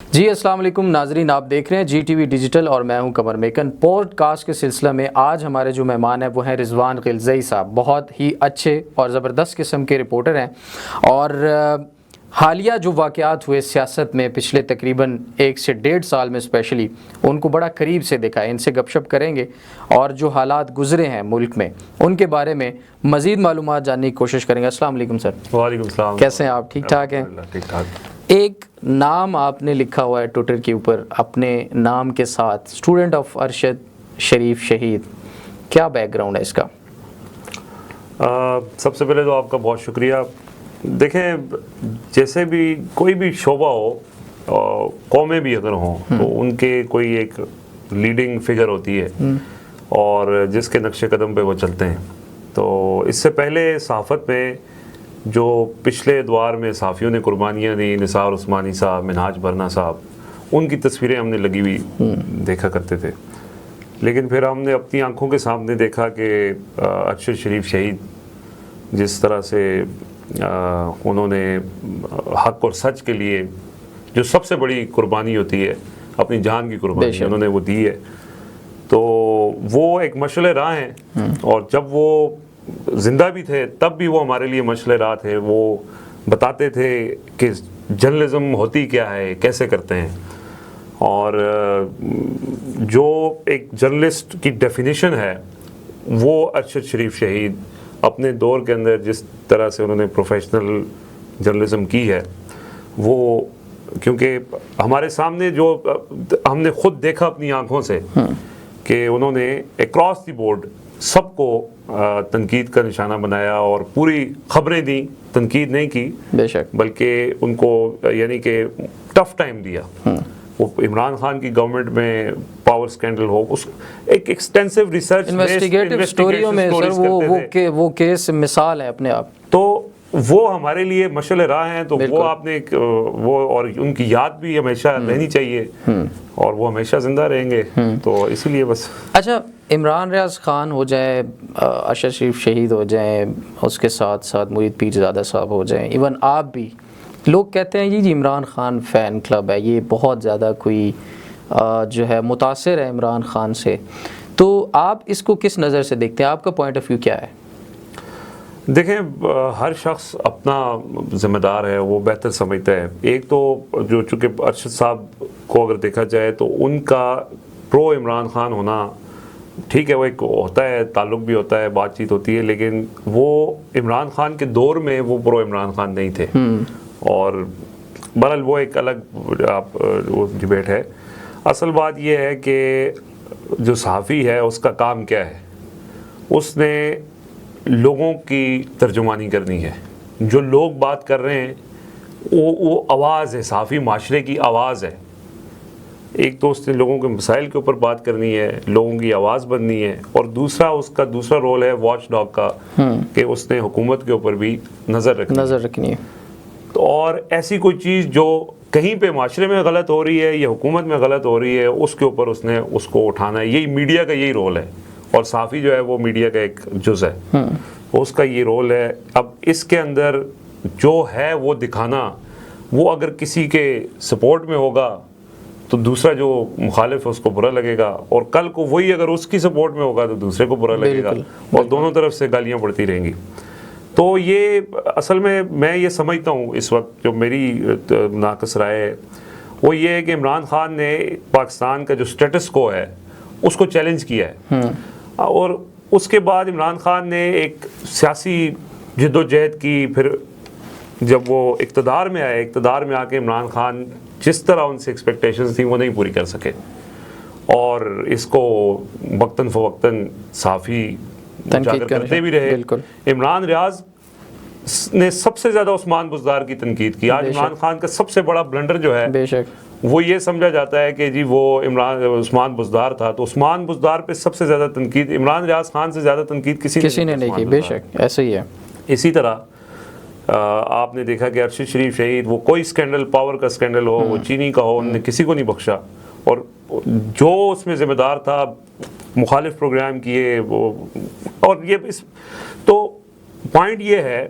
जी अस्सलाम वालेकुम नाजरीन, आप देख रहे हैं GTV डिजिटल और मैं हूं कमर मेकन। पॉडकास्ट के सिलसिले में आज हमारे जो मेहमान हैं वो हैं रिजवान गिलज़ई साहब। बहुत ही अच्छे और ज़बरदस्त किस्म के रिपोर्टर हैं और हालिया जो वाक़यात हुए सियासत में पिछले तकरीबन 1 से 1.5 साल में स्पेशली उनको बड़ा करीब से देखा है। इनसे गपशप करेंगे और जो हालात गुजरे हैं मुल्क में उनके बारे में मज़ीद मालूमात जानने की कोशिश करेंगे। अस्सलाम वालेकुम सर। वालेकुम सलाम। कैसे हैं आप? ठीक ठाक हैं? ठीक ठाक। एक नाम आपने लिखा हुआ है ट्विटर के ऊपर अपने नाम के साथ, स्टूडेंट ऑफ अरशद शरीफ शहीद। क्या बैकग्राउंड है इसका? सबसे पहले तो आपका बहुत शुक्रिया। देखें, जैसे भी कोई भी शोबा हो, कौमें भी अगर हों तो उनके कोई एक लीडिंग फिगर होती है और जिसके नक्शे कदम पे वो चलते हैं। तो इससे पहले सहाफ़त में जो पिछले द्वार में सहाफ़ियों ने कुर्बानियाँ दी, निसार उस्मानी साहब, मिनहाज बरना साहब, उनकी तस्वीरें हमने लगी हुई देखा करते थे। लेकिन फिर हमने अपनी आंखों के सामने देखा कि अरशद शरीफ शहीद जिस तरह से उन्होंने हक और सच के लिए जो सबसे बड़ी कुर्बानी होती है, अपनी जान की कुर्बानी उन्होंने वो दी है, तो वो एक मशअले राह हैं। और जब वो ज़िंदा भी थे तब भी वो हमारे लिए मशअले राह थे। वो बताते थे कि जर्नलिज़्म होती क्या है, कैसे करते हैं, और जो एक जर्नलिस्ट की डेफिनेशन है वो अरशद शरीफ शहीद अपने दौर के अंदर जिस तरह से उन्होंने प्रोफेशनल जर्नलिज़्म की है, वो क्योंकि हमारे सामने जो हमने खुद देखा अपनी आंखों से कि उन्होंने अक्रॉस द बोर्ड सबको तनकीद का निशाना बनाया और पूरी खबरें दी, तनकीद नहीं की बेशक, बल्कि उनको यानी कि टफ टाइम दिया। वो इमरान खान की गवर्नमेंट में पावर स्कैंडल हो, उस एक एक्सटेंसिव रिसर्च इन्वेस्टिगेटिव स्टोरियों में सर वो केस मिसाल है अपने आप। तो वो हमारे लिए मशअले राह हैं। तो वो आपने वो और उनकी याद भी हमेशा रहनी चाहिए और वो हमेशा जिंदा रहेंगे। तो इसीलिए बस। अच्छा, इमरान रियाज खान हो जाए, अरशद शरीफ शहीद हो जाए, उसके साथ साथ मुरीद पीरज़ादा साहब हो जाए, इवन आप भी, लोग कहते हैं जी इमरान खान फ़ैन क्लब है, ये बहुत ज़्यादा कोई जो है मुतासिर है इमरान खान से। तो आप इसको किस नज़र से देखते हैं? आपका पॉइंट ऑफ व्यू क्या है? देखें, हर शख्स अपना ज़िम्मेदार है, वो बेहतर समझता है। एक तो जो चूँकि अरशद साहब को अगर देखा जाए तो उनका प्रो इमरान खान होना ठीक है, वो एक होता है, ताल्लुक़ भी होता है, बातचीत होती है, लेकिन वो इमरान खान के दौर में वो प्रो इमरान खान नहीं थे। और बहरहाल वो एक अलग वो डिबेट है। असल बात यह है कि जो सहाफ़ी है उसका काम क्या है? उसने लोगों की तर्जुमानी करनी है। जो लोग बात कर रहे हैं वो आवाज़ है, सहाफ़ी माशरे की आवाज़ है। एक तो उसने लोगों के मसाइल के ऊपर बात करनी है, लोगों की आवाज़ बननी है, और दूसरा उसका दूसरा रोल है वॉच डॉग का, कि उसने हुकूमत के ऊपर भी नज़र रखनी है। तो और ऐसी कोई चीज़ जो कहीं पे माशरे में गलत हो रही है या हुकूमत में गलत हो रही है, उसके ऊपर उसने उसको उठाना है। यही मीडिया का यही रोल है, और सहाफ़ी जो है वो मीडिया का एक जुज़ है, उसका ये रोल है। अब इसके अंदर जो है वो दिखाना, वो अगर किसी के सपोर्ट में होगा तो दूसरा जो मुखालिफ है उसको बुरा लगेगा, और कल को वही अगर उसकी सपोर्ट में होगा तो दूसरे को बुरा लगेगा, और दोनों तरफ से गालियाँ पड़ती रहेंगी। तो ये असल में मैं ये समझता हूँ इस वक्त जो मेरी नाक़िस राय है वो ये है कि इमरान खान ने पाकिस्तान का जो स्टेटस को है उसको चैलेंज किया है, और उसके बाद इमरान खान ने एक सियासी जद्दोजहद की। फिर जब वो इक़्तिदार में आए, इक़्तिदार में आके इमरान खान जिस तरह उनसे एक्सपेक्टेशंस थी वो नहीं पूरी कर सके, और इसको वक्तन फ़वक्तन सहाफ़ी उजागर करते भी रहे। इमरान रियाज ने सबसे ज़्यादा उस्मान बुज़दार की तनकीद की। आज इमरान खान का सबसे बड़ा ब्लंडर जो है बेशक वो ये समझा जाता है कि जी वो उस्मान बुज़दार था, तो उस्मान बुज़दार पे सबसे ज़्यादा तनकीद इमरान रियाज खान से ज़्यादा तनकीद किसी ने नहीं की। बेशक ऐसे ही है। इसी तरह आपने देखा कि अरशद शरीफ शहीद, वो कोई स्कैंडल, पावर का स्कैंडल हो, वो चीनी का हो, उन्होंने किसी को नहीं बख्शा, और जो उसमें ज़िम्मेदार था मुखालिफ प्रोग्राम किए वो। और ये तो पॉइंट ये है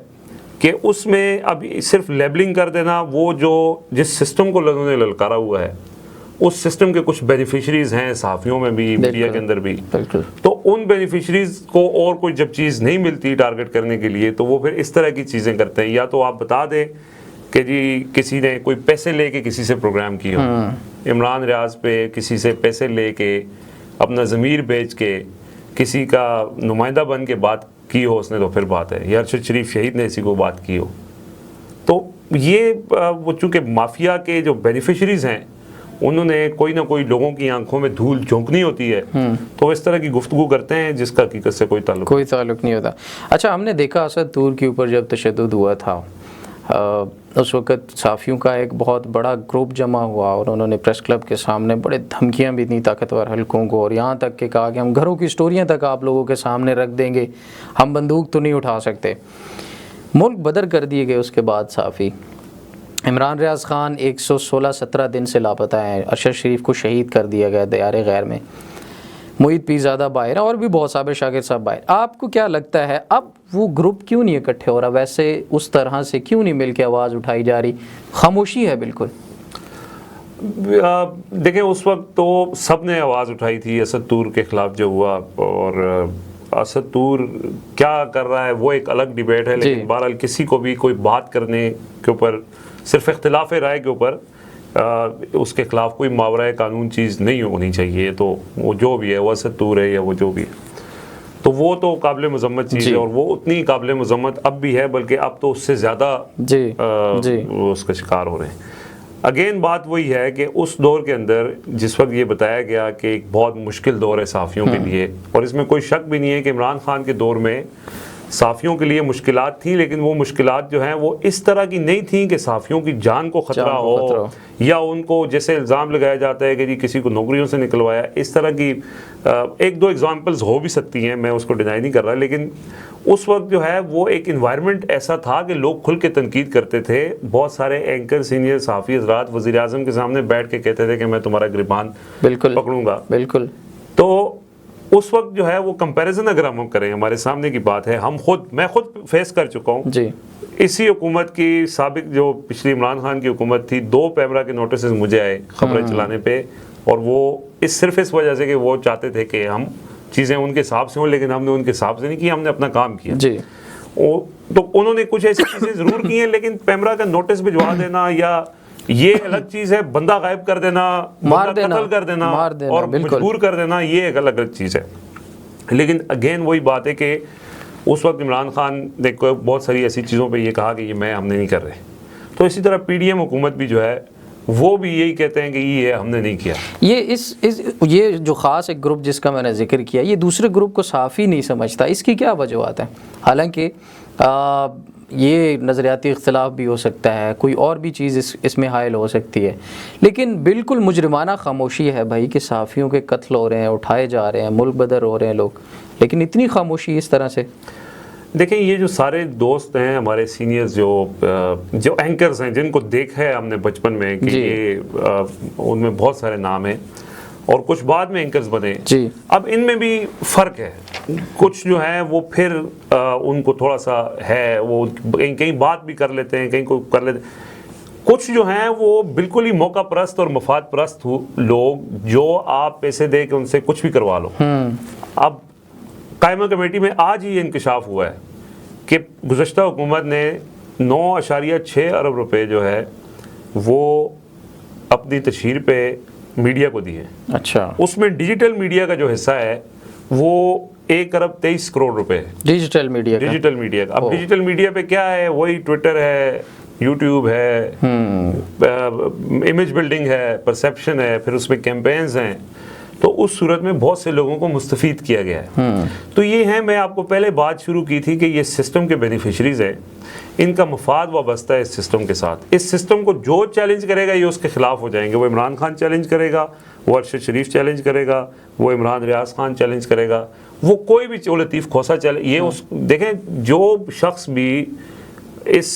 कि उसमें अभी सिर्फ लेबलिंग कर देना, वो जो जिस सिस्टम को लोगों ने ललकारा हुआ है उस सिस्टम के कुछ बेनिफिशरीज हैं सहाफ़ियों में भी, मीडिया के अंदर भी, तो उन बेनिफिशरीज को और कोई जब चीज़ नहीं मिलती टारगेट करने के लिए तो वो फिर इस तरह की चीज़ें करते हैं। या तो आप बता दें कि जी किसी ने कोई पैसे लेके किसी से प्रोग्राम की हो, इमरान रियाज पे किसी से पैसे लेके अपना ज़मीर बेच के किसी का नुमाइंदा बन के बात की हो उसने, तो फिर बात है। या अरशद शरीफ शहीद ने इसी को बात की हो, तो ये वो चूँकि माफिया के जो बेनिफिशरीज हैं उन्होंने कोई ना कोई लोगों की आंखों में धूल झोंकनी होती है, तो इस तरह की गुफ्तगू करते हैं जिसका हकीकत से कोई ताल्लुक नहीं होता। अच्छा, हमने देखा असद तूर के ऊपर जब तशद्दुद हुआ था उस वक़्त सहाफ़ियों का एक बहुत बड़ा ग्रुप जमा हुआ और उन्होंने प्रेस क्लब के सामने बड़े धमकियां भी दी ताकतवर हलकों को, और यहाँ तक कि कहा कि हम घरों की स्टोरियाँ तक आप लोगों के सामने रख देंगे, हम बंदूक तो नहीं उठा सकते। मुल्क बदर कर दिए गए। उसके बाद सहाफ़ी इमरान रियाज ख़ान 116-17 दिन से लापता हैं। अरशद शरीफ को शहीद कर दिया गया दयार गैर में। मुईद पीरज़ादा बाहर और भी बहुत सारे शागिर साहब बाहर। आपको क्या लगता है अब वो ग्रुप क्यों नहीं इकट्ठे हो रहा? वैसे उस तरह से क्यों नहीं मिल के आवाज़ उठाई जा रही? खामोशी है बिल्कुल। देखिए उस वक्त तो सब ने आवाज़ उठाई थी असद तूर के ख़िलाफ़ जो हुआ, और असद तूर क्या कर रहा है वो एक अलग डिबेट है, लेकिन बहरहाल किसी को भी कोई बात करने के ऊपर सिर्फ इख्तिलाफ राय के ऊपर उसके ख़िलाफ़ कोई मावरा कानून चीज़ नहीं होनी चाहिए। तो वो जो भी है, वो असद तूर है या वो जो भी है, तो वो तो काबिल मज़म्मत चीज़ है, और वो उतनी काबिल मज़म्मत अब भी है, बल्कि अब तो उससे ज़्यादा उसका शिकार हो रहे हैं। अगेन बात वही है कि उस दौर के अंदर जिस वक्त ये बताया गया कि एक बहुत मुश्किल दौर है सहाफ़ियों के लिए, और इसमें कोई शक भी नहीं है कि इमरान खान के दौर में सहाफ़ियों के लिए मुश्किलात थी, लेकिन वो मुश्किलात जो हैं वो इस तरह की नहीं थी कि सहाफ़ियों की जान को ख़तरा हो, या उनको जैसे इल्ज़ाम लगाया जाता है कि जी किसी को नौकरियों से निकलवाया। इस तरह की एक दो एग्जांपल्स हो भी सकती हैं, मैं उसको डिनाई नहीं कर रहा, लेकिन उस वक्त जो है वो एक इन्वायरमेंट ऐसा था कि लोग खुल के तनकीद करते थे। बहुत सारे एंकर सीनियर सहाफ़ी हज़रात वज़ीर आज़म के सामने बैठ के कहते थे कि मैं तुम्हारा गिरबान पकड़ूंगा। बिल्कुल। तो उस वक्त जो है वो कंपैरिजन अगर हम करें, हमारे सामने की बात है, मैं खुद फेस कर चुका हूँ जी। इसी हुकूमत की साबिक जो पिछली इमरान खान की हुकूमत थी, 2 पैमरा के नोटिस मुझे आए खबरें चलाने पे, और वो सिर्फ इस वजह से कि वो चाहते थे कि हम चीज़ें उनके हिसाब से हों, लेकिन हमने उनके हिसाब से नहीं किया, हमने अपना काम किया जी। तो उन्होंने कुछ ऐसी चीज़ें ज़रूर की हैं, लेकिन पैमरा का नोटिस भिजवा देना या ये अलग चीज़ है, बंदा गायब कर देना, कत्ल कर देना और मजबूर कर देना, ये एक अलग चीज़ है। लेकिन अगेन वही बात है कि उस वक्त इमरान खान ने बहुत सारी ऐसी चीज़ों पे ये कहा कि ये हमने नहीं कर रहे। तो इसी तरह PDM हुकूमत भी जो है वो भी यही कहते हैं कि ये हमने नहीं किया। ये जो ख़ास एक ग्रुप जिसका मैंने जिक्र किया, ये दूसरे ग्रुप को साफ़ी नहीं समझता। इसकी क्या वजूहत है? हालांकि ये नज़रियाती इख्तिलाफ भी हो सकता है, कोई और भी चीज़ इसमें हायल हो सकती है, लेकिन बिल्कुल मुजरिमाना खामोशी है भाई कि सहाफ़ियों के कत्ल हो रहे हैं, उठाए जा रहे हैं, मुल्क बदर हो रहे हैं लोग, लेकिन इतनी खामोशी इस तरह से। देखें, ये जो सारे दोस्त हैं हमारे सीनियर्स जो एंकर्स हैं, जिनको देखा है हमने बचपन में कि ये उनमें बहुत सारे नाम हैं और कुछ बाद में एंकर्स बने जी। अब इनमें भी फ़र्क है, कुछ जो है वो फिर उनको थोड़ा सा है, वो कहीं बात भी कर लेते हैं, कहीं को कर लेते हैं। कुछ जो हैं वो बिल्कुल ही मौका परस्त और मफाद परस्त लोग, जो आप पैसे दे के उनसे कुछ भी करवा लो। अब कायमा कमेटी में आज ही इंकशाफ हुआ है कि गुज़श्ता हुकूमत ने 9.6 अरब रुपए जो है वो अपनी तशहीर पे मीडिया को दिए। अच्छा। उसमें डिजिटल मीडिया का जो हिस्सा है वो 1 अरब 23 करोड़ रुपए है। डिजिटल मीडिया का। अब डिजिटल मीडिया पे क्या है? वही ट्विटर है, यूट्यूब है, इमेज बिल्डिंग है, परसेप्शन है, फिर उसमें कैंपेन्स हैं। तो उस सूरत में बहुत से लोगों को मुस्तफ़ीद किया गया है। तो ये है, मैं आपको पहले बात शुरू की थी कि ये सिस्टम के बेनिफिशरीज हैं, इनका मफाद वाबस्ता है इस सिस्टम के साथ। इस सिस्टम को जो चैलेंज करेगा ये उसके खिलाफ हो जाएंगे। वो इमरान खान चैलेंज करेगा, वो अरशद शरीफ चैलेंज करेगा, वो इमरान रियाज खान चैलेंज करेगा, वो कोई भी लतीफ़ खोसा चैलेंज, ये उस देखें जो शख्स भी इस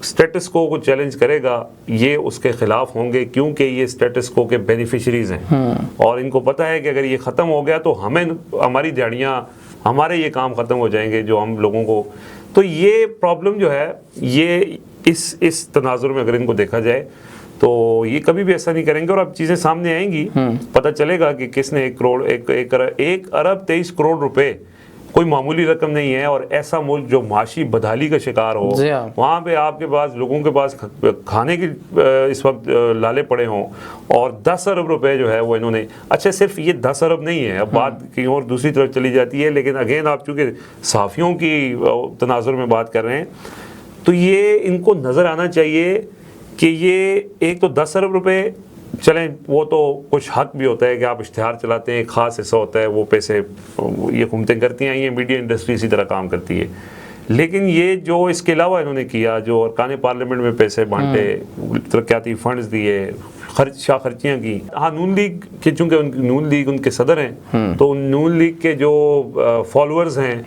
स्टेटस को चैलेंज करेगा ये उसके खिलाफ होंगे, क्योंकि ये स्टेटस को के बेनिफिशरीज हैं और इनको पता है कि अगर ये ख़त्म हो गया तो हमें, हमारी दिहाड़ियाँ, हमारे ये काम ख़त्म हो जाएंगे जो हम लोगों को तो ये प्रॉब्लम जो है ये इस तनाजुर में अगर इनको देखा जाए तो ये कभी भी ऐसा नहीं करेंगे, और अब चीज़ें सामने आएंगी, पता चलेगा कि किसने 1 अरब 23 करोड़ रुपए कोई मामूली रकम नहीं है। और ऐसा मुल्क जो माशी बदहाली का शिकार हो, वहाँ पे आपके पास लोगों के पास खाने की इस वक्त लाले पड़े हों, और 10 अरब रुपए जो है वो इन्होंने, अच्छा सिर्फ ये 10 अरब नहीं है, अब बात कहीं और दूसरी तरफ चली जाती है, लेकिन अगेन आप चूँकि सहाफ़ियों की तनाजुर में बात कर रहे हैं, तो ये इनको नज़र आना चाहिए कि ये एक तो 10 अरब रुपए, चलें वो तो कुछ हक भी होता है कि आप इश्तिहार चलाते हैं, एक ख़ास हिस्सा होता है, वो पैसे ये हुकूमतें करती हैं, ये मीडिया इंडस्ट्री इसी तरह काम करती है। लेकिन ये जो इसके अलावा इन्होंने किया, जो अरकान पार्लियामेंट में पैसे बांटे, तरक्याती फंड्स दिए, खर्चियाँ की, हाँ नून लीग के, चूँकि नून लीग उनके सदर हैं, तो नून लीग के जो फॉलोअर्स हैं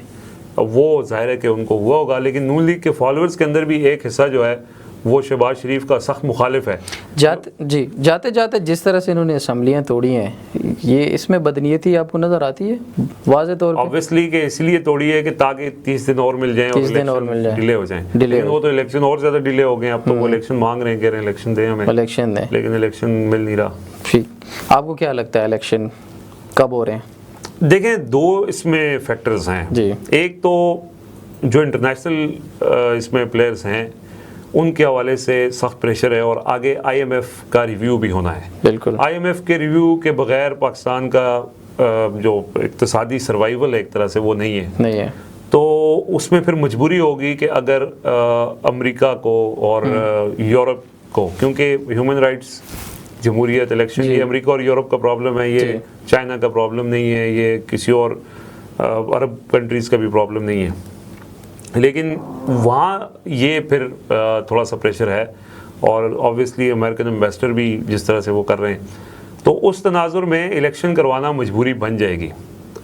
वो ज़ाहिर है कि उनको हुआ होगा, लेकिन नून लीग के फॉलोअर्स के अंदर भी एक हिस्सा जो है वो शहबाज शरीफ का सख्त मुखालिफ है। जाते जाते जिस तरह से इन्होंने असम्बलियाँ तोड़ी हैं, ये इसमें बदनीयती आपको नज़र आती है वाज़े तौर पे? ऑब्वियसली कि इसलिए तोड़ी है कि ताकि 30 दिन और मिल जाएं और डिले हो जाएं, लेकिन वो तो इलेक्शन और ज़्यादा डिले हो गए। अब तो वो इलेक्शन मांग रहे हैं, कह रहे हैं इलेक्शन दें हमें, इलेक्शन दें, लेकिन इलेक्शन मिल नहीं रहा। ठीक, आपको क्या लगता है इलेक्शन कब हो रहे हैं? देखें, दो इसमें फैक्टर्स हैं जी। एक तो जो इंटरनेशनल इसमें प्लेयर्स हैं उनके हवाले से सख्त प्रेशर है, और आगे IMF का रिव्यू भी होना है। बिल्कुल, IMF के रिव्यू के बगैर पाकिस्तान का जो इक्तिसादी सर्वाइवल है एक तरह से वो नहीं है। तो उसमें फिर मजबूरी होगी कि अगर अमेरिका को और यूरोप को, क्योंकि ह्यूमन राइट्स, जमहूरियत, इलेक्शन, ये अमेरिका और यूरोप का प्रॉब्लम है, ये चाइना का प्रॉब्लम नहीं है, ये किसी और अरब कंट्रीज़ का भी प्रॉब्लम नहीं है, लेकिन वहाँ ये फिर थोड़ा सा प्रेशर है, और ऑब्वियसली अमेरिकन एम्बेसडर भी जिस तरह से वो कर रहे हैं, तो उस तनाजुर में इलेक्शन करवाना मजबूरी बन जाएगी।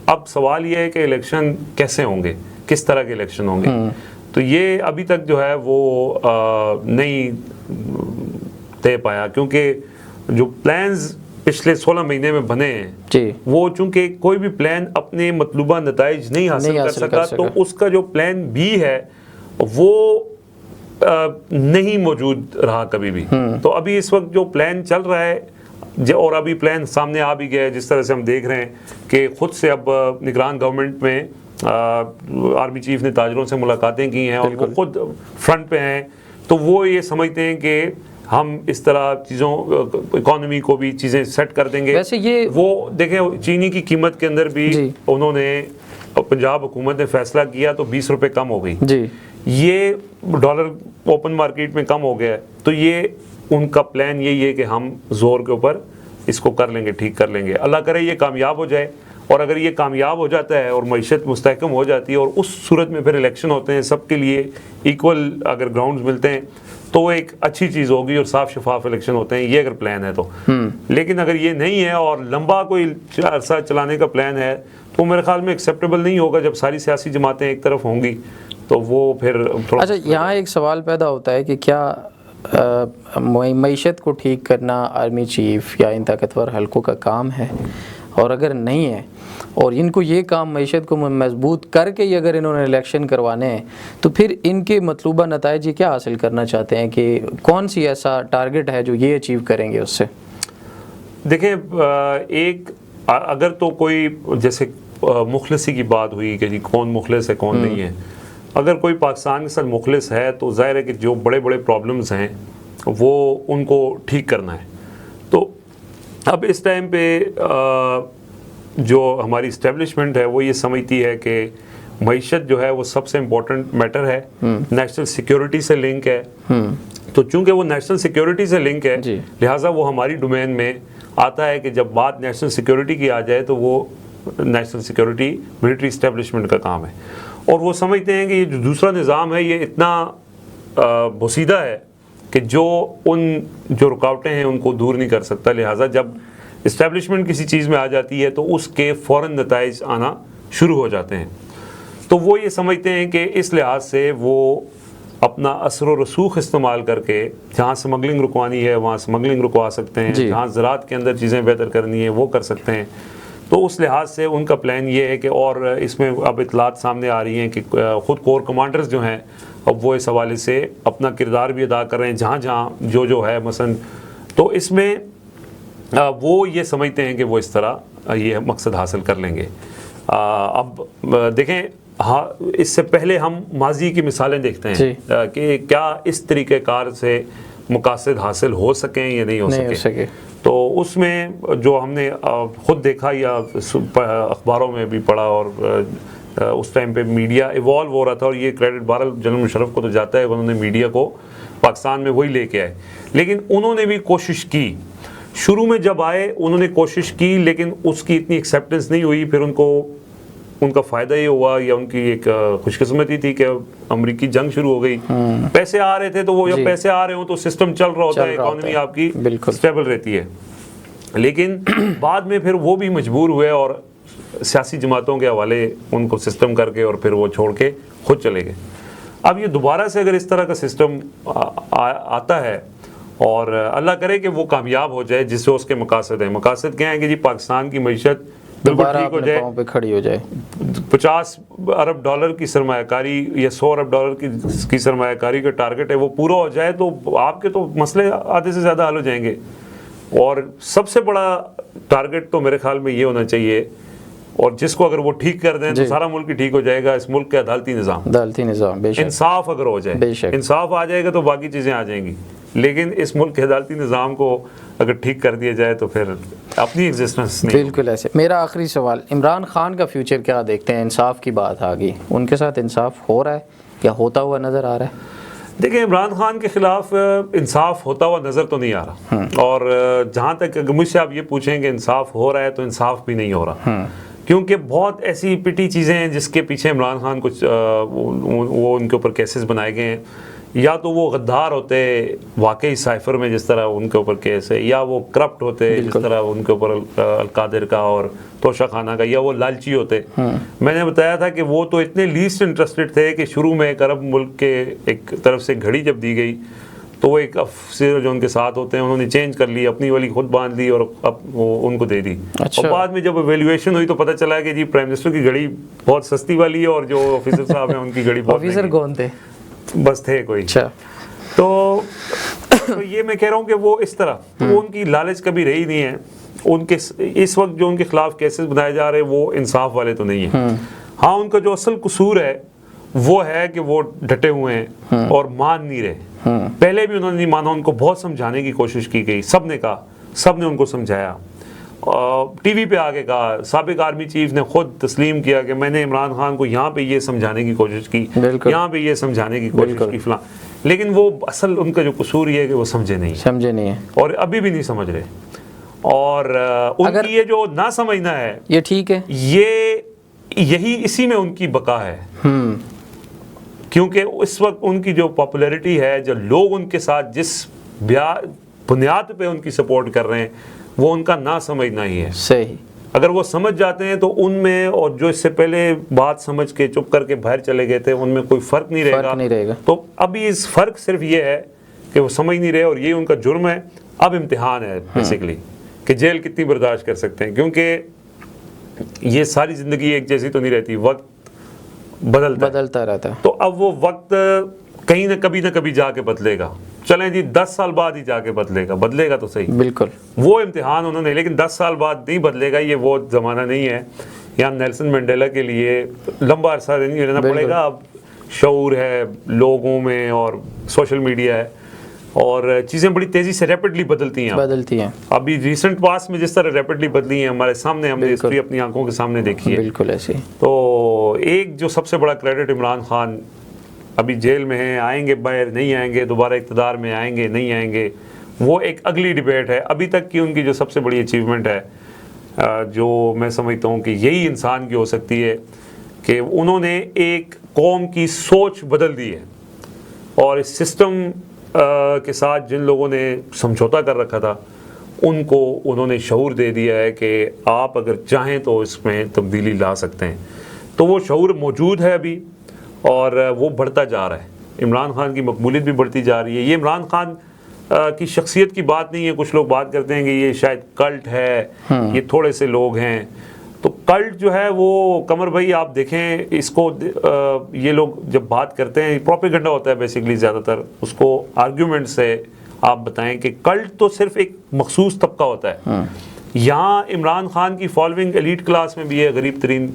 अब सवाल ये है कि इलेक्शन कैसे होंगे, किस तरह के इलेक्शन होंगे, तो ये अभी तक जो है वो नहीं तय पाया, क्योंकि जो प्लान्स पिछले 16 महीने में बने हैं वो चूंकि कोई भी प्लान अपने मतलूबा नताइज नहीं हासिल कर सका, तो उसका जो प्लान बी है वो नहीं मौजूद रहा कभी भी। तो अभी इस वक्त जो प्लान चल रहा है, और अभी प्लान सामने आ भी गया है, जिस तरह से हम देख रहे हैं कि खुद से अब निगरान गवर्नमेंट में आर्मी चीफ ने ताजरों से मुलाकातें की हैं और वो खुद फ्रंट पे हैं, तो वो ये समझते हैं कि हम इस तरह चीज़ों, इकोनॉमी को भी चीज़ें सेट कर देंगे। वैसे ये वो देखें, चीनी की कीमत के अंदर भी उन्होंने, पंजाब हुकूमत ने फैसला किया तो 20 रुपये कम हो गई जी, ये डॉलर ओपन मार्केट में कम हो गया है, तो ये उनका प्लान यही है कि हम जोर के ऊपर इसको कर लेंगे, ठीक कर लेंगे। अल्लाह करे ये कामयाब हो जाए, और अगर ये कामयाब हो जाता है और मईशत मुस्तहकम हो जाती है और उस सूरत में फिर इलेक्शन होते हैं, सबके लिए इक्वल अगर ग्राउंड्स मिलते हैं, तो एक अच्छी चीज़ होगी और साफ शफाफ इलेक्शन होते हैं, ये अगर प्लान है तो। लेकिन अगर ये नहीं है और लंबा कोई अरसा चलाने का प्लान है, तो मेरे ख्याल में एक्सेप्टेबल नहीं होगा। जब सारी सियासी जमातें एक तरफ होंगी तो वो फिर थोड़ा। अच्छा, यहाँ एक सवाल पैदा होता है कि क्या मईशत को ठीक करना आर्मी चीफ या इन ताकतवर हलकों का काम है, और अगर नहीं है और इनको ये काम मईशत को मजबूत करके ही अगर इन्होंने इलेक्शन करवाने हैं, तो फिर इनके मतलूबा नताइज ये क्या हासिल करना चाहते हैं, कि कौन सी ऐसा टारगेट है जो ये अचीव करेंगे उससे? देखें, एक अगर तो कोई जैसे मुखलसी की बात हुई कि जी कौन मुखलिस है कौन नहीं है, अगर कोई पाकिस्तान के साथ मुखलिस है तो जाहिर है कि जो बड़े बड़े प्रॉब्लम्स हैं वो उनको ठीक करना है। तो अब इस टाइम पे जो हमारी इस्टेब्लिशमेंट है वो ये समझती है कि मईशत जो है वो सबसे इम्पोर्टेंट मैटर है, नेशनल सिक्योरिटी से लिंक है, तो चूंकि वो नेशनल सिक्योरिटी से लिंक है लिहाजा वो हमारी डोमेन में आता है कि जब बात नेशनल सिक्योरिटी की आ जाए तो वो नेशनल सिक्योरिटी मिलिट्री इस्टेब्लिशमेंट का काम है। और वो समझते हैं कि ये जो दूसरा निज़ाम है ये इतना बोसीदा है कि जो रुकावटें हैं उनको दूर नहीं कर सकता, लिहाजा जब इस्टेब्लिशमेंट किसी चीज़ में आ जाती है तो उसके फ़ौरन नताइज आना शुरू हो जाते हैं। तो वो ये समझते हैं कि इस लिहाज से वो अपना असर व रसूख इस्तेमाल करके जहाँ स्मगलिंग रुकवानी है वहाँ स्मगलिंग रुकवा सकते हैं, जहाँ ज़राअत के अंदर चीज़ें बेहतर करनी है वो कर सकते हैं। तो उस लिहाज से उनका प्लान ये है कि, और इसमें अब इतलात सामने आ रही हैं कि ख़ुद कोर कमांडर्स जो हैं अब वो इस हवाले से अपना किरदार भी अदा कर रहे हैं जहाँ जहाँ जो है मसलन, तो इसमें वो ये समझते हैं कि वो इस तरह ये मकसद हासिल कर लेंगे। अब देखें, हाँ, इससे पहले हम माजी की मिसालें देखते हैं कि क्या इस तरीक़ेकार से मकासद हासिल हो सकें या नहीं हो सके। तो उसमें जो हमने ख़ुद देखा या अखबारों में भी पढ़ा, और उस टाइम पे मीडिया इवॉल्व हो रहा था, और ये क्रेडिट बहरहाल जनरल मुशर्रफ को तो जाता है, उन्होंने मीडिया को पाकिस्तान में वही लेके आए। लेकिन उन्होंने भी कोशिश की, शुरू में जब आए उन्होंने कोशिश की, लेकिन उसकी इतनी एक्सेप्टेंस नहीं हुई। फिर उनका फ़ायदा ये हुआ, या उनकी एक खुशकिस्मती थी कि अमरीकी जंग शुरू हो गई, पैसे आ रहे थे, तो वो जब पैसे आ रहे हो तो सिस्टम चल रहा होता है, इकॉनमी आपकी स्टेबल रहती है। लेकिन बाद में फिर वो भी मजबूर हुए और सियासी जमातों के हवाले उनको सिस्टम करके और फिर वो छोड़ के खुद चले गए। अब ये दोबारा से अगर इस तरह का सिस्टम आता है, और अल्लाह करे कि वो कामयाब हो जाए, जिससे उसके मकासद हैं। मकासद क्या है कि जी पाकिस्तान की मईशत बिल्कुल ठीक हो जाए, पे खड़ी हो जाए, 50 अरब डॉलर की सरमायाकारी या 100 अरब डॉलर की सरमायाकारी का टारगेट है, वो पूरा हो जाए तो आपके तो मसले आधे से ज़्यादा हल हो जाएंगे। और सबसे बड़ा टारगेट तो मेरे ख्याल में ये होना चाहिए, और जिसको अगर वो ठीक कर दें तो सारा मुल्क ही ठीक हो जाएगा, इस मुल्क का अदालती निज़ाम, इंसाफ अगर हो जाए, इंसाफ आ जाएगा तो बाकी चीज़ें आ जाएंगी। लेकिन इस मुल्क के अदालती निज़ाम को अगर ठीक कर दिया जाए तो फिर अपनी एग्जिस्टेंस नहीं। बिल्कुल ऐसे। मेरा आखिरी सवाल, इमरान खान का फ्यूचर क्या देखते हैं? इंसाफ की बात आ गई, उनके साथ इंसाफ हो रहा है या होता हुआ नज़र आ रहा है? देखिए, इमरान खान के ख़िलाफ़ इंसाफ होता हुआ नज़र तो नहीं आ रहा, और जहाँ तक अगर मुझसे आप ये पूछें कि इंसाफ हो रहा है, तो इंसाफ भी नहीं हो रहा, क्योंकि बहुत ऐसी पिटी चीज़ें हैं जिसके पीछे इमरान खान कुछ वो उनके ऊपर केसेस बनाए गए हैं। या तो वो गद्दार होते वाकई साइफर में जिस तरह उनके ऊपर केस है, या वो करप्ट होते जिस तरह उनके ऊपर अलकादिर का और तोशा खाना का, या वो लालची होते। मैंने बताया था कि वो तो इतने लीस्ट इंटरेस्टेड थे कि शुरू में एक अरब मुल्क के एक तरफ से घड़ी जब दी गई तो वो एक अफसर जो उनके साथ होते हैं उन्होंने चेंज कर ली, अपनी वाली खुद बांध ली और अब वो उनको दे दी। अच्छा। और बाद में जब एवेल्युएशन हुई तो पता चला कि जी प्राइम मिनिस्टर की घड़ी बहुत सस्ती वाली है, और जो ऑफिसर साहब हैं उनकी घड़ी बहुत ऑफिसर कौन थे? बस थे कोई। अच्छा। तो ये मैं कह रहा हूँ कि वो इस तरह वो उनकी लालच कभी रही नहीं है। उनके इस वक्त जो उनके खिलाफ केसेस बनाए जा रहे हैं वो इंसाफ वाले तो नहीं है। हाँ, उनका जो असल कसूर है वो है कि वो डटे हुए हैं और मान नहीं रहे। पहले भी उन्होंने नहीं माना, उनको बहुत समझाने की कोशिश की गई, सबने कहा, सबने उनको समझाया, टीवी पे आके कहा। साबिक आर्मी चीफ ने खुद तस्लीम किया कि मैंने इमरान खान को यहाँ पे ये समझाने की कोशिश की, यहाँ पे ये समझाने की कोशिश की फलां, लेकिन वो असल उनका जो कसूर ये है कि वो समझे नहीं है और अभी भी नहीं समझ रहे। और उनकी ये जो ना समझना है ये ठीक है, यही इसी में उनकी बका है। क्योंकि इस वक्त उनकी जो पॉपुलैरिटी है, जो लोग उनके साथ जिस बुनियाद पे उनकी सपोर्ट कर रहे हैं, वो उनका ना समझना ही है। सही। अगर वो समझ जाते हैं तो उनमें और जो इससे पहले बात समझ के चुप करके बाहर चले गए थे उनमें कोई फ़र्क नहीं रहेगा। तो अभी इस फ़र्क सिर्फ ये है कि वो समझ नहीं रहे और ये उनका जुर्म है। अब इम्तिहान है बेसिकली कि जेल कितनी बर्दाश्त कर सकते हैं, क्योंकि ये सारी ज़िंदगी एक जैसी तो नहीं रहती, वक्त बदलता रहता है। तो अब वो वक्त कहीं ना कभी जाके बदलेगा। चलें जी 10 साल बाद ही जाके बदलेगा तो सही, बिल्कुल वो इम्तिहान उन्होंने, लेकिन 10 साल बाद नहीं बदलेगा। ये वो ज़माना नहीं है। यहाँ नेल्सन मंडेला के लिए लंबा अरसा नहीं रहना पड़ेगा। अब शऊर है लोगों में और सोशल मीडिया है और चीज़ें बड़ी तेज़ी से रैपिडली बदलती हैं। अभी रिसेंट पास में जिस तरह रैपिडली बदली हैं हमारे सामने, हमने हिस्ट्री अपनी आंखों के सामने देखी है। बिल्कुल ऐसे। तो एक जो सबसे बड़ा क्रेडिट इमरान खान अभी जेल में हैं, आएंगे बाहर नहीं आएंगे, दोबारा इक़्तिदार में आएंगे नहीं आएंगे, वो एक अगली डिबेट है। अभी तक की उनकी जो सबसे बड़ी अचीवमेंट है, जो मैं समझता हूँ कि यही इंसान की हो सकती है कि उन्होंने एक कौम की सोच बदल दी है और इस सिस्टम के साथ जिन लोगों ने समझौता कर रखा था उनको उन्होंने शऊर दे दिया है कि आप अगर चाहें तो इसमें तब्दीली ला सकते हैं। तो वो शऊर मौजूद है अभी और वो बढ़ता जा रहा है। इमरान खान की मकबूलियत भी बढ़ती जा रही है। ये इमरान खान की शख्सियत की बात नहीं है। कुछ लोग बात करते हैं कि ये शायद कल्ट है, ये थोड़े से लोग हैं, तो कल्ट जो है वो कमर भाई आप देखें इसको ये लोग जब बात करते हैं प्रोपेगेंडा होता है बेसिकली ज़्यादातर, उसको आर्ग्यूमेंट से आप बताएं कि कल्ट तो सिर्फ एक मखसूस तबका होता है। यहाँ इमरान खान की फॉलोइंग एलीट क्लास में भी है, गरीब तरीन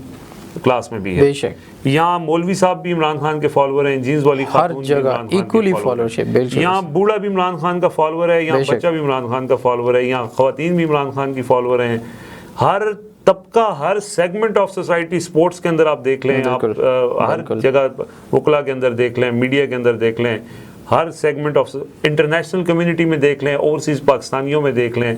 क्लास में भी है। बेशक यहाँ मौलवी साहब भी इमरान खान के फॉलोअर हैं, जीन्स वाली खातून भी इमरान खान इक्वली की फॉलोअरशिप। यहाँ बूढ़ा भी इमरान खान का फॉलोअर है, यहाँ बच्चा भी इमरान खान का फॉलोअर है, यहाँ ख़वातीन भी इमरान खान की फॉलोअर हैं। हर तबका, हर सेगमेंट ऑफ सोसाइटी, स्पोर्ट्स के अंदर आप देख लें, आप हर जगह वकला के अंदर देख लें, मीडिया के अंदर देख लें, हर सेगमेंट ऑफ इंटरनेशनल कम्युनिटी में देख लें, ओवरसीज़ पाकिस्तानियों में देख लें,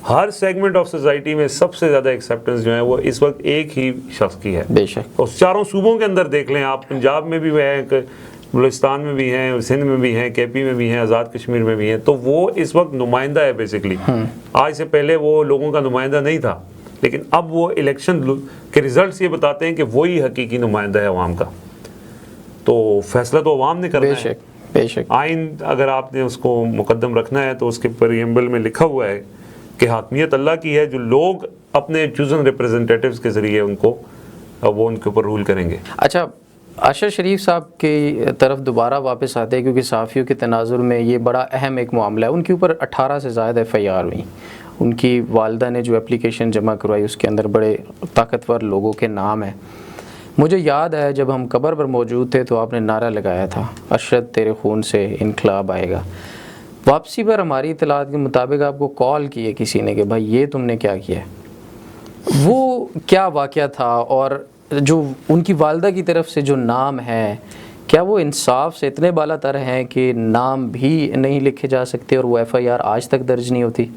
हर सेगमेंट ऑफ सोसाइटी में सबसे ज़्यादा एक्सेप्टेंस जो है वो इस वक्त एक ही शख्स की है। बेशक। और चारों सूबों के अंदर देख लें आप, पंजाब में भी हैं, बलूचिस्तान में भी हैं, सिंध में भी हैं, केपी में भी हैं, आज़ाद कश्मीर में भी हैं। तो वो इस वक्त नुमाइंदा है बेसिकली। आज से पहले वो लोगों का नुमाइंदा नहीं था, लेकिन अब वो इलेक्शन के रिजल्ट्स ये बताते हैं कि वही हकीकी नुमाइंदा है अवाम का। तो फैसला तो अवाम ने करना है। बेशक। आइन अगर आपने उसको मुकद्दम रखना है तो उसके प्रीएम्बल में लिखा हुआ है कि हाकमियत अल्लाह की है, जो लोग अपने चूजन रिप्रेजेंटेटिव्स के ज़रिए उनको वो उनके ऊपर रूल करेंगे। अच्छा, अरशद शरीफ साहब की तरफ दोबारा वापस आते हैं, क्योंकि सहाफ़ियों के तनाजुर में ये बड़ा अहम एक मामला है। उनके ऊपर 18 से ज़्यादा FIR हुई। उनकी वालदा ने जो एप्लीकेशन जमा करवाई उसके अंदर बड़े ताकतवर लोगों के नाम हैं। मुझे याद है जब हम कब्र पर मौजूद थे तो आपने नारा लगाया था, अरशद तेरे खून से इनकलाब आएगा। वापसी पर हमारी इतलात के मुताबिक आपको कॉल की है किसी ने कि भाई ये तुमने क्या किया, वो क्या वाक़या था? और जो उनकी वालदा की तरफ से जो नाम है, क्या वो इंसाफ से इतने बालातर हैं कि नाम भी नहीं लिखे जा सकते और वो FIR आज तक दर्ज नहीं होती?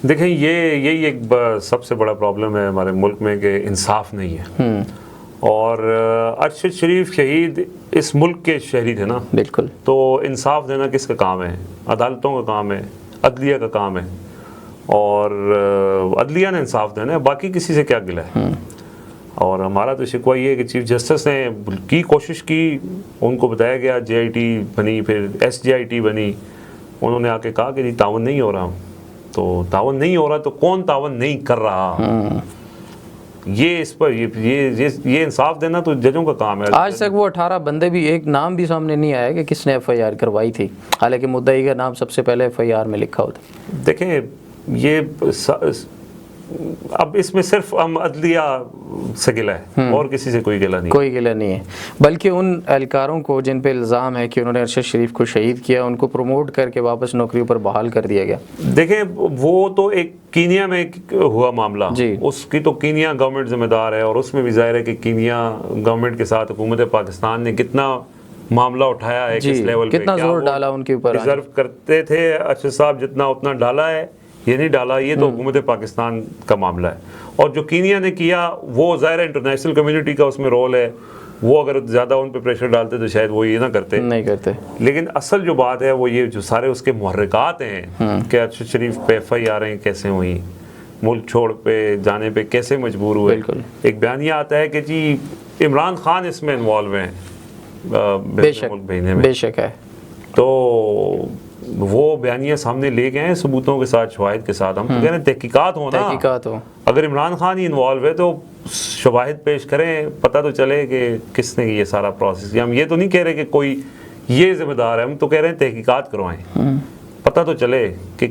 देखें, यही एक सबसे बड़ा प्रॉब्लम है हमारे मुल्क में कि इंसाफ नहीं है। और अरशद शरीफ शहीद इस मुल्क के शहरी थे ना। बिल्कुल। तो इंसाफ देना किसका काम है? अदालतों का काम है, अदलिया का काम है, और अदलिया ने इंसाफ देना है, बाकी किसी से क्या गिला है। और हमारा तो शिकवा ये है कि चीफ जस्टिस ने की कोशिश की, उनको बताया गया, JIT बनी, फिर SJIT बनी, उन्होंने आके कहा कि जी तावन नहीं हो रहा। तो तावन नहीं हो रहा तो कौन तावन नहीं कर रहा? ये इस पर ये इंसाफ देना तो जजों का काम है। आज तक वो 18 बंदे भी, एक नाम भी सामने नहीं आया कि किसने FIR करवाई थी, हालांकि मुद्दई का नाम सबसे पहले FIR में लिखा होता। देखें, ये अब इसमें सिर्फ हम अदलिया से गिला है और किसी से कोई गिला नहीं, कोई गिला नहीं है। बल्कि उन एहलकारों को जिन पे इल्ज़ाम है कि उन्होंने अरशद शरीफ को शहीद किया, उनको प्रमोट करके वापस नौकरी पर बहाल कर दिया गया। देखें, वो तो एक कीनिया में हुआ मामला, उसकी तो कीनिया गवर्नमेंट जिम्मेदार है, और उसमें भी जाहिर है कि कीनिया गवर्नमेंट के साथ हुकूमत पाकिस्तान ने कितना मामला उठाया है, किस लेवल पे, कितना जोर डाला उनके ऊपर। डिजर्व करते थे अरशद साहब जितना, उतना डाला है, ये नहीं डाला, ये तो हुकूमत पाकिस्तान का मामला है। और जो कीनिया ने किया वो ज़ाहिर है इंटरनेशनल कम्युनिटी का उसमें रोल है, वो अगर ज़्यादा उन पे प्रेशर डालते तो शायद वो ये ना करते, नहीं करते। लेकिन असल जो बात है वो ये, जो सारे उसके मुहर्रिकात हैं कि अरशद शरीफ पे FIR कैसे हुई, मुल्क छोड़ पे जाने पे कैसे मजबूर हुए। एक बयानिया आता है कि जी इमरान खान इसमें इन्वॉल्व हैं मुल्क भेजने में। बेशक है। तो वो बयानिया सामने ले गए हैं सबूतों के साथ, शवाहिद के साथ। हम तो कह रहे हैं तहकीकात हो ना, तहकीकात हो। अगर इमरान खान ही इन्वॉल्व है तो शवाहिद पेश करें, पता तो चले कि किसने ये सारा प्रोसेस किया। हम ये तो नहीं कह रहे कि कोई ये जिम्मेदार है, हम तो कह रहे हैं तहकीकात करवाएं, पता तो चले कि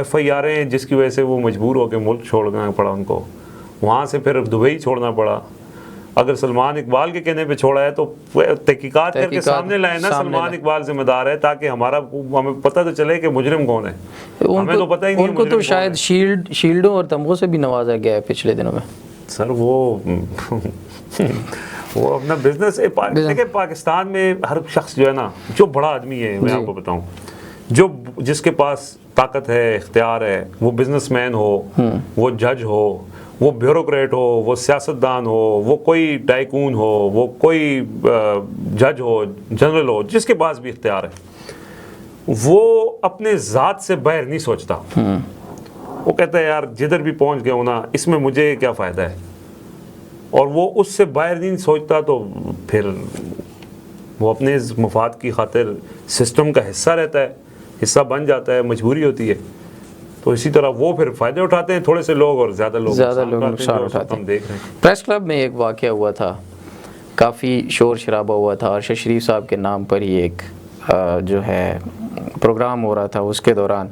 FIR हैं जिसकी वजह से वो मजबूर होकर मुल्क छोड़ना पड़ा उनको, वहाँ से फिर दुबई छोड़ना पड़ा। अगर सलमान इकबाल के कहने पे छोड़ा है तो तहकीकात करके सामने लाए ना, सलमान इकबाल जिम्मेदार है, ताकि हमें पता तो चले कि मुजरिम कौन है। हमें तो पता ही नहीं। उनको तो शायद शील्डों और तंबू से भी नवाजा गया है पिछले दिनों में। सर वो अपना बिजनेस, देखिए पाकिस्तान में हर शख्स जो है ना, जो बड़ा आदमी है, मैं आपको बताऊं, जिसके पास ताकत है, इख्तियार है, वो बिजनेसमैन हो, वो जज हो, वो ब्यूरोक्रेट हो, वो सियासतदान हो, वो कोई टाइकून हो, वो कोई जज हो, जनरल हो, जिसके पास भी इख्तियार है, वो अपने ज़ात से बाहर नहीं सोचता। वो कहता है यार जिधर भी पहुंच गया हूं ना, इसमें मुझे क्या फ़ायदा है, और वो उससे बाहर नहीं सोचता। तो फिर वो अपने मफाद की खातिर सिस्टम का हिस्सा रहता है, हिस्सा बन जाता है, मजबूरी होती है। तो इसी तरह वो फिर फ़ायदे उठाते हैं थोड़े से लोग, और ज़्यादा लोग नुकसान उठाते हम देख रहे हैं। प्रेस क्लब में एक वाक़या हुआ था, काफ़ी शोर शराबा हुआ था, अरशद शरीफ साहब के नाम पर ही एक जो है प्रोग्राम हो रहा था। उसके दौरान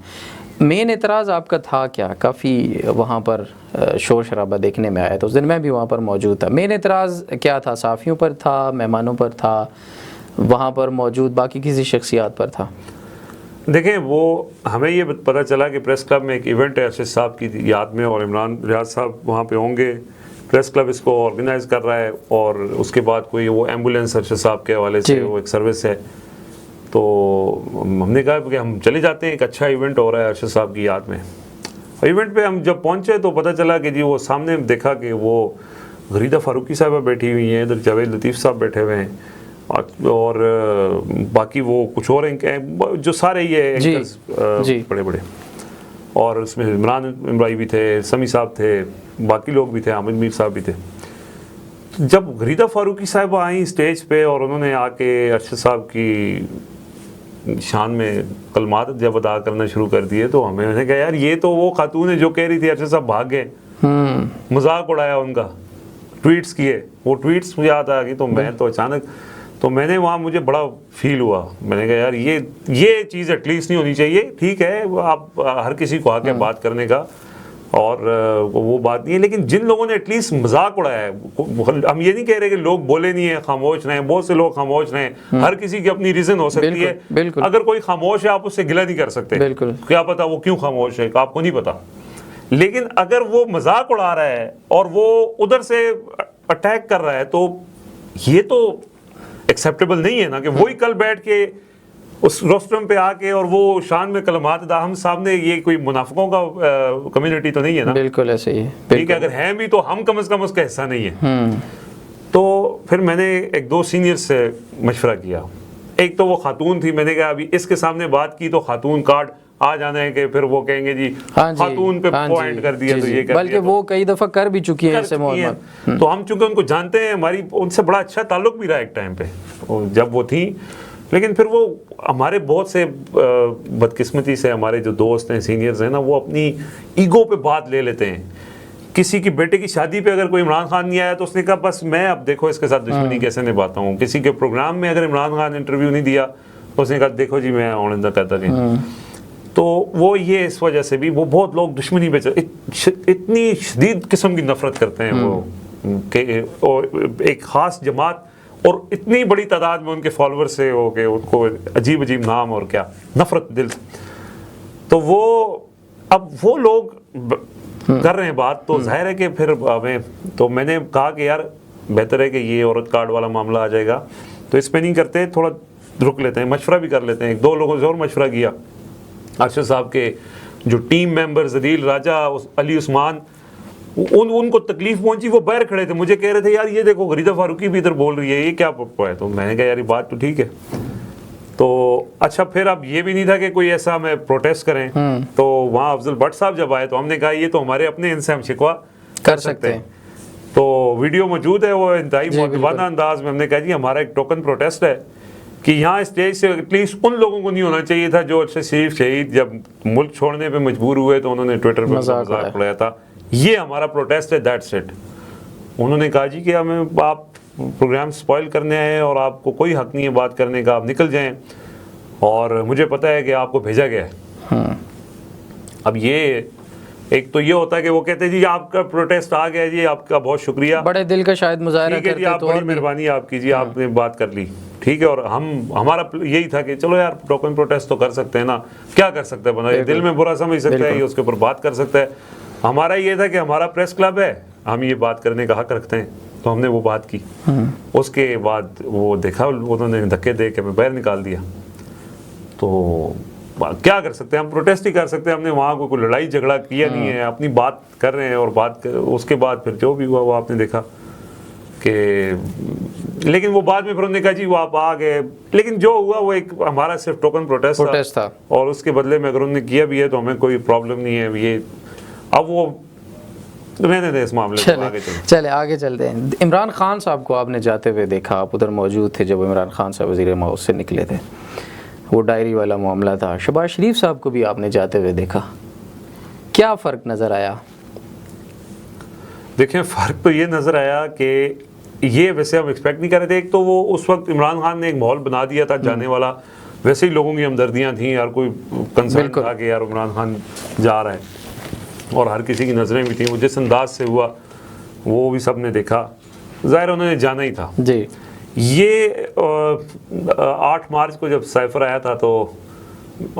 मेन एतराज़ आपका था क्या? काफ़ी वहाँ पर शोर शराबा देखने में आया था, उस दिन मैं भी वहाँ पर मौजूद था। मेन एतराज़ क्या था? सहाफ़ियों पर था, मेहमानों पर था, वहाँ पर मौजूद बाकी किसी शख्सियात पर था? देखें, वो हमें ये पता चला कि प्रेस क्लब में एक इवेंट है अरशद साहब की याद में, और इमरान रियाज साहब वहाँ पे होंगे। प्रेस क्लब इसको ऑर्गेनाइज़ कर रहा है, और उसके बाद कोई वो एम्बुलेंस अरशद साहब के हवाले से वो एक सर्विस है। तो हमने कहा कि हम चले जाते हैं, एक अच्छा इवेंट हो रहा है अरशद साहब की याद में। और इवेंट पे हम जब पहुँचे तो पता चला कि जी वो सामने देखा कि वो गरीदा फारूकी साहबा बैठी हुई हैं, इधर जावेद लतीफ़ साहब बैठे हुए हैं, और बाकी वो कुछ और जो सारे ये एंकर्स बड़े बड़े, और उसमें इमरान इमराई भी थे, समी साहब थे, बाकी लोग भी थे, आमिर मीर साहब भी थे। जब गरीदा फारूकी साहबा आई स्टेज पे और उन्होंने आके अरशद साहब की शान में कलमात जब अदा करना शुरू कर दिए, तो हमें कहा यार ये तो वो खातून है जो कह रही थी अरशद साहब भाग गए। मजाक उड़ाया उनका, ट्वीट्स किए, वो ट्वीट्स मुझे याद आ गई। तो मैं तो अचानक, तो मैंने वहाँ, मुझे बड़ा फील हुआ, मैंने कहा यार ये चीज़ एटलीस्ट नहीं होनी चाहिए। ठीक है, आप हर किसी को आके बात करने का, और वो बात नहीं है, लेकिन जिन लोगों ने एटलीस्ट मजाक उड़ाया है, हम ये नहीं कह रहे कि लोग बोले नहीं है, खामोश रहें, बहुत से लोग खामोश रहें, हर किसी की अपनी रीज़न हो सकती है। अगर कोई खामोश है आप उससे गिला नहीं कर सकते, क्या पता वो क्यों खामोश है, आपको नहीं पता। लेकिन अगर वो मजाक उड़ा रहा है और वो उधर से अटैक कर रहा है, तो ये तो एक्सेप्टेबल नहीं है ना, कि वही कल बैठ के उस रोस्ट्रम पे आके और वो शान में कलमात दा, हम सामने, ये कोई मुनाफिकों का कम्युनिटी तो नहीं है ना। बिल्कुल ऐसे ही है। ठीक है, अगर हैं भी तो हम कम से कम उसका हिस्सा नहीं है। तो फिर मैंने एक दो सीनियर से मशवरा किया। एक तो वो खातून थी, मैंने कहा अभी इसके सामने बात की तो खातून कार्ड आ जाने के, फिर वो कहेंगे जी खातून पे पॉइंट कर दिया, तो ये कर बल्कि वो कई दफा कर भी चुकी है। तो हम चूंकि उनको जानते हैं, हमारी उनसे बड़ा अच्छा ताल्लुक भी रहा एक टाइम पे जब वो थी। लेकिन फिर वो हमारे बहुत से बदकिस्मती से हमारे जो दोस्त हैं, सीनियर्स हैं ना, वो अपनी ईगो पे बात ले लेते हैं। किसी की बेटे की शादी पे अगर कोई इमरान खान नहीं आया तो उसने कहा बस मैं अब देखो इसके साथ दुश्मनी कैसे निभाता हूँ। किसी के प्रोग्राम में अगर इमरान खान इंटरव्यू नहीं दिया तो उसने कहा देखो जी मैं आइंदा कहता नहीं। तो वो ये इस वजह से भी वो बहुत लोग दुश्मनी पे इतनी शदीद किस्म की नफरत करते हैं वो और एक ख़ास जमात, और इतनी बड़ी तादाद में उनके फॉलोअर्स से हो गए, उनको अजीब अजीब नाम और क्या नफरत दिल। तो वो अब वो लोग कर रहे हैं बात, तो जाहिर है कि फिर हमें, तो मैंने कहा कि यार बेहतर है कि ये औरत कार्ड वाला मामला आ जाएगा तो इस पर नहीं करते, थोड़ा रुक लेते हैं, मशवरा भी कर लेते हैं। एक दो लोगों से और मशवरा किया। अरशद साहब के जो टीम मेंबर्स अदील राजा, अली उस्मान, उनको तकलीफ पहुंची, वो बाहर खड़े थे, मुझे कह रहे थे यार ये देखो गरीदा फारूकी भी इधर बोल रही है, ये क्या है। तो मैंने कहा यार ये बात तो ठीक है। तो अच्छा, फिर अब ये भी नहीं था कि कोई ऐसा हमें प्रोटेस्ट करें। तो वहाँ अफजल भट्ट साहब जब आए तो हमने कहा ये तो हमारे अपने, इनसे हम शिकवा कर सकते हैं। तो वीडियो मौजूद है, वो इंतहाई मुअद्दबाना अंदाज में हमने कहा जी हमारा एक टोकन प्रोटेस्ट है कि यहाँ स्टेज से एटलीस्ट उन लोगों को नहीं होना चाहिए था जो अरशद शरीफ शहीद जब मुल्क छोड़ने पे मजबूर हुए तो उन्होंने ट्विटर पर मजाक उड़ाया था। ये हमारा प्रोटेस्ट है, दैट्स इट। उन्होंने कहा जी कि हमें आप प्रोग्राम स्पॉइल करने आए और आपको कोई हक नहीं है बात करने का, आप निकल जाएं, और मुझे पता है कि आपको भेजा गया है। अब ये एक तो ये होता है कि वो कहते हैं जी आपका प्रोटेस्ट आ गया जी, आपका बहुत शुक्रिया, बड़े दिल का शायद मुजाहरा करते, आप बड़ी मेहरबानी आपकी जी, आपने बात कर ली, ठीक है। और हमारा यही था कि चलो यार टोकन प्रोटेस्ट तो कर सकते हैं ना, क्या कर सकता है बंदा, दिल में बुरा समझ सकता है, ये उसके ऊपर बात कर सकता है। हमारा ये था कि हमारा प्रेस क्लब है, हम ये बात करने का हक रखते हैं, तो हमने वो बात की। उसके बाद वो देखा, उन्होंने धक्के दे के हमें बाहर निकाल दिया। तो क्या कर सकते हैं, हम प्रोटेस्ट ही कर सकते हैं। हमने वहाँ कोई लड़ाई झगड़ा किया नहीं है, अपनी बात कर रहे हैं। और उसके बाद फिर जो भी हुआ वो आपने देखा कि, लेकिन वो बाद में फिर उन्होंने कहा जी वो आप आ गए, लेकिन जो हुआ वो एक हमारा सिर्फ टोकन प्रोटेस्ट था। और उसके बदले में अगर उन्होंने किया भी है तो हमें कोई प्रॉब्लम नहीं है। ये अब वो रहने दे इस मामले को, आगे चलते हैं। इमरान खान साहब को आपने जाते हुए देखा, आप उधर मौजूद थे जब इमरान खान साहब वज़ीर मौत से निकले थे, वो डायरी वाला मामला था। शहबाज शरीफ साहब को भी आपने जाते हुए देखा, क्या फ़र्क नज़र आया? देखें, फ़र्क तो ये नज़र आया कि ये वैसे हम एक्सपेक्ट नहीं कर रहे थे। एक तो वो उस वक्त इमरान खान ने एक माहौल बना दिया था जाने वाला, वैसे ही लोगों की हमदर्दियाँ थी, यार कोई कंसर्न था कि यार इमरान खान जा रहा है और हर किसी की नज़रें भी थी। वो जिस अंदाज से हुआ वो भी सब ने देखा, ज़ाहिर उन्होंने जाना ही था जी। ये 8 मार्च को जब साइफर आया था तो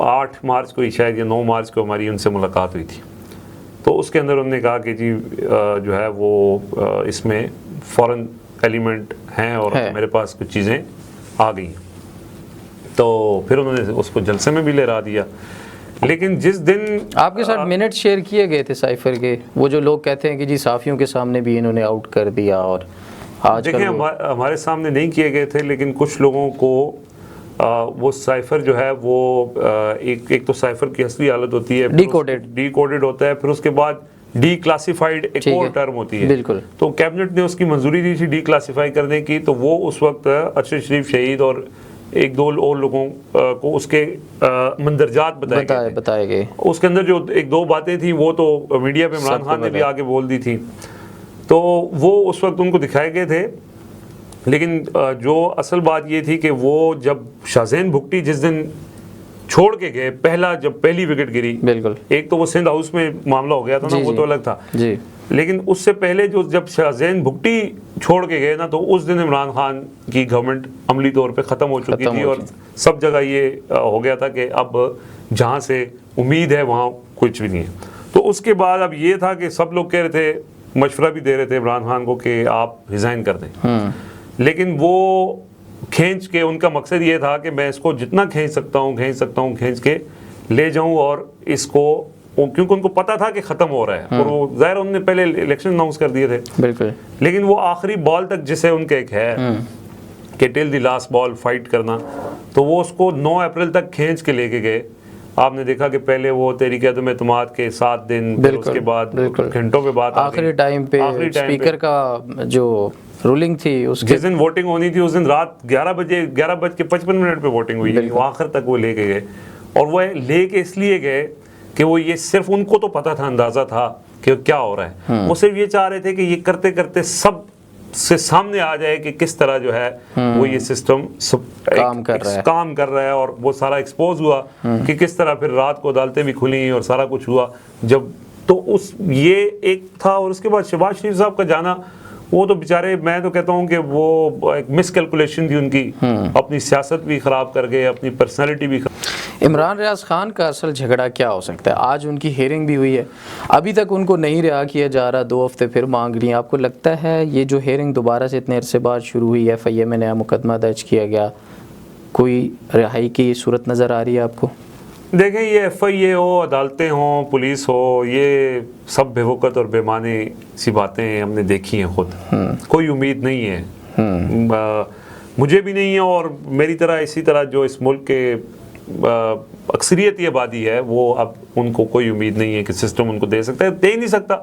8 मार्च को ही शायद या 9 मार्च को हमारी उनसे मुलाकात हुई थी। तो उसके अंदर उन्होंने कहा कि जी जो है वो इसमें फॉरेन एलिमेंट हैं और मेरे पास कुछ चीज़ें आ गई। तो फिर उन्होंने उसको जलसे में भी लहरा दिया। लेकिन जिस दिन आपके साथ मिनट शेयर किए गए थे साइफर के, वो जो लोग कहते हैं कि जी साफ़ियों के सामने भी इन्होंने आउट कर दिया, और आज देखिए हमारे सामने नहीं किए गए थे, लेकिन कुछ लोगों को वो साइफर जो है वो एक तो साइफर की असली हालत होती है, डीकोडेड होता है, फिर उसके बाद डी क्लासिफाइड एक और टर्म होती है। बिल्कुल। तो कैबिनेट ने उसकी मंजूरी दी थी डी क्लासिफाई करने की, तो वो उस वक्त अरशद शरीफ शहीद और एक दो और लोगों को उसके मंदरजात बताए गए। उसके अंदर जो एक दो बातें थी वो तो मीडिया पे इमरान खान ने भी आगे बोल दी थी, तो वो उस वक्त उनको दिखाए गए थे। लेकिन जो असल बात ये थी कि वो जब शाहज़ैन भुगटी जिस दिन छोड़ के गए, जब पहली विकेट गिरी, बिल्कुल, एक तो वो सिंध हाउस में मामला हो गया था ना, वो तो अलग था जी। लेकिन उससे पहले जब शाहज़ैन भुगटी छोड़ के गए ना, तो उस दिन इमरान खान की गवर्नमेंट अमली तौर पे ख़त्म हो चुकी थी और सब जगह ये हो गया था कि अब जहाँ से उम्मीद है वहाँ कुछ भी नहीं है। तो उसके बाद अब ये था कि सब लोग कह रहे थे, मशवरा भी दे रहे थे इमरान खान को कि आप रिज़ाइन कर दें, लेकिन वो खींच के, उनका मकसद ये था कि मैं इसको जितना खींच सकता हूँ खींच के ले जाऊँ और इसको, क्योंकि उनको पता था कि ख़त्म हो रहा है और वो ज़ाहिर उन्होंने पहले इलेक्शन अनाउंस कर दिए थे। बिल्कुल। लेकिन वो आखिरी बॉल तक जिसे उनके एक है कि till the last ball fight करना, तो वो उसको 9 अप्रैल तक खींच के लेके गए। आपने देखा कि पहले वो तहरीक-ए-एतमाद के 7 दिन, फिर उसके बाद घंटों पे बात, आखिरी टाइम पे स्पीकर का जो रूलिंग थी, उसके जिस दिन वोटिंग होनी थी उस दिन रात 11:55 पे वोटिंग हुई, वो आखिर तक वो लेके गए। और वो लेके इसलिए गए कि वो ये सिर्फ उनको तो पता था, अंदाज़ा था कि क्या हो रहा है, वो सिर्फ ये चाह रहे थे कि ये करते करते सब से सामने आ जाए कि किस तरह जो है वो ये सिस्टम काम कर रहा है और वो सारा एक्सपोज हुआ कि किस तरह फिर रात को अदालतें भी खुली और सारा कुछ हुआ जब, तो ये एक था। और उसके बाद शहबाज शरीफ साहब का जाना, वो तो बेचारे, मैं तो कहता हूँ कि वो एक मिसकैलकुलेशन थी उनकी, अपनी सियासत भी ख़राब कर गए, अपनी पर्सनैलिटी भी। इमरान रियाज खान का असल झगड़ा क्या हो सकता है? आज उनकी हेयरिंग भी हुई है, अभी तक उनको नहीं रिहा किया जा रहा, 2 हफ्ते फिर मांग रही हैं। आपको लगता है ये जो हेयरिंग दोबारा से इतने अरसे बाद शुरू हुई, FIA में नया मुकदमा दर्ज किया गया, कोई रिहाई की सूरत नज़र आ रही है आपको? देखें, ये FIA हो, अदालतें हों, पुलिस हो, ये सब बेवकूफ़ और बेमानी सी बातें हमने देखी हैं खुद। कोई उम्मीद नहीं है, मुझे भी नहीं है और मेरी तरह इसी तरह जो इस मुल्क के अक्सरियत आबादी है, वो अब उनको कोई उम्मीद नहीं है कि सिस्टम उनको दे सकता है, दे ही नहीं सकता।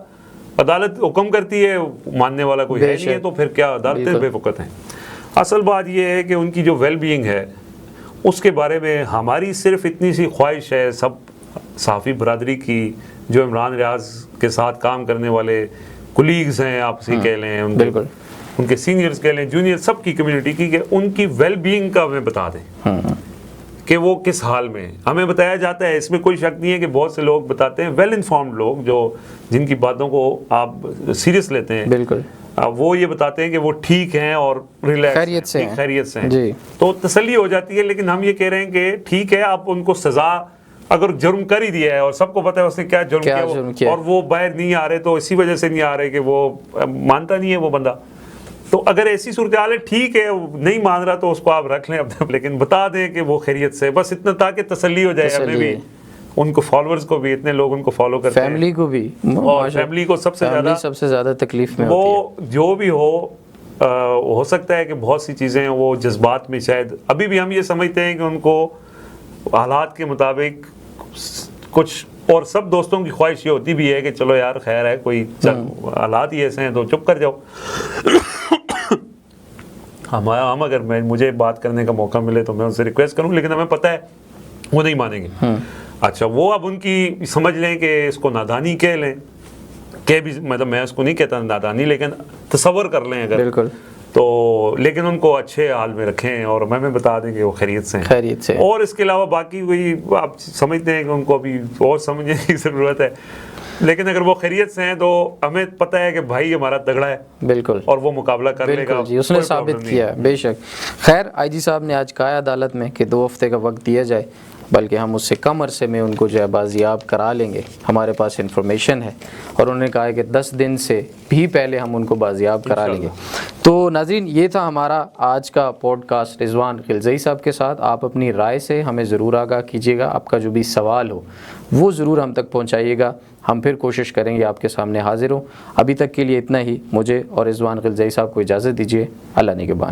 अदालत हुक्म करती है, मानने वाला कोई है नहीं है, तो फिर क्या अदालतें बेवकूफ़ हैं। असल बात ये है कि उनकी जो वेल बीइंग है उसके बारे में हमारी सिर्फ इतनी सी ख्वाहिश है, सब सहाफ़ी बरादरी की, जो इमरान रियाज के साथ काम करने वाले कुलीग्स हैं, आप से कह लें, उनके सीनियर्स कह लें, जूनियर, सबकी कम्युनिटी की, कि उनकी वेल बीइंग का हमें बता दें कि वो किस हाल में। हमें बताया जाता है, इसमें कोई शक नहीं है कि बहुत से लोग बताते हैं, वेल इन्फॉर्म्ड लोग जो जिनकी बातों को आप सीरियस लेते हैं, बिल्कुल, वो ये बताते हैं कि वो ठीक हैं और रिलैक्स, खैरियत से हैं जी। तो तसल्ली हो जाती है। लेकिन हम ये कह रहे हैं कि ठीक है, आप उनको सज़ा, अगर जुर्म कर ही दिया है और सबको पता है उसने क्या जुर्म किया और वो बाहर नहीं आ रहे, तो इसी वजह से नहीं आ रहे कि वो मानता नहीं है वो बंदा। तो अगर ऐसी सूरत हाल है, ठीक है, नहीं मान रहा तो उसको आप रख लें अपने, लेकिन बता दें कि वो खैरियत से, बस इतना, ताकि तसल्ली हो जाए हमें भी, उनको फॉलोअर्स को भी, इतने लोग उनको फॉलो करते हैं, फैमिली को भी, और फैमिली को सबसे ज़्यादा तकलीफ में वो जो भी हो सकता है कि बहुत सी चीज़ें वो जज्बात में, शायद अभी भी हम ये समझते हैं कि उनको हालात के मुताबिक कुछ, और सब दोस्तों की ख्वाहिश ये होती भी है कि चलो यार खैर है, कोई हालात ही ऐसे हैं तो चुप कर जाओ। हम अगर मुझे बात करने का मौका मिले तो मैं उनसे रिक्वेस्ट करूं, लेकिन हमें पता है वो नहीं मानेंगे। अच्छा, वो अब उनकी समझ लें कि इसको नादानी कह लें, कह भी, मतलब मैं उसको नहीं कहता नादानी, लेकिन तसव्वुर कर लें अगर, बिल्कुल, तो लेकिन उनको अच्छे हाल में रखें और हमें बता दें कि वो खैरियत से हैं। खैरियत से। और इसके अलावा बाकी वही आप समझते हैं कि उनको अभी और समझने की ज़रूरत है, लेकिन अगर वो खैरियत से हैं तो हमें पता है कि भाई हमारा तगड़ा है, बिल्कुल, और वो मुकाबला कर लेगा। बिल्कुल जी, उसने कोई साबित प्रॉब्लम किया है, बेशक। खैर आईजी साहब ने आज कहा अदालत में कि 2 हफ्ते का वक्त दिया जाए, बल्कि हम उससे कम अरसे में उनको जो है बाजियाब करा लेंगे, हमारे पास इंफॉर्मेशन है। और उन्होंने कहा है कि 10 दिन से भी पहले हम उनको बाजियाब करा लेंगे। तो नाज़रीन, ये था हमारा आज का पॉडकास्ट रिजवान खिलज़ई साहब के साथ। आप अपनी राय से हमें ज़रूर आगाह कीजिएगा, आपका जो भी सवाल हो वो ज़रूर हम तक पहुँचाइएगा, हम फिर कोशिश करेंगे आपके सामने हाजिर हों। अभी तक के लिए इतना ही, मुझे और रिजवान खिलज़ई साहब को इजाज़त दीजिए। अल्लाह निगहबान।